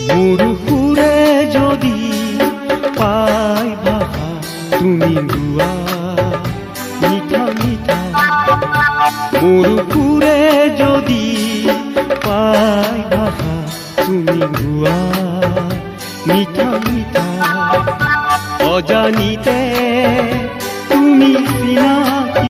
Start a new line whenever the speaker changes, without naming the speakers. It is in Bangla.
মুরুকুরে যদি পাই ভাষা তুমি গোৱা মিঠা মিঠা, মুরুকুরে যদি পাই ভাষা তুমি গোৱা মিঠা মিঠা, অজানিতে তুমি চিনাকি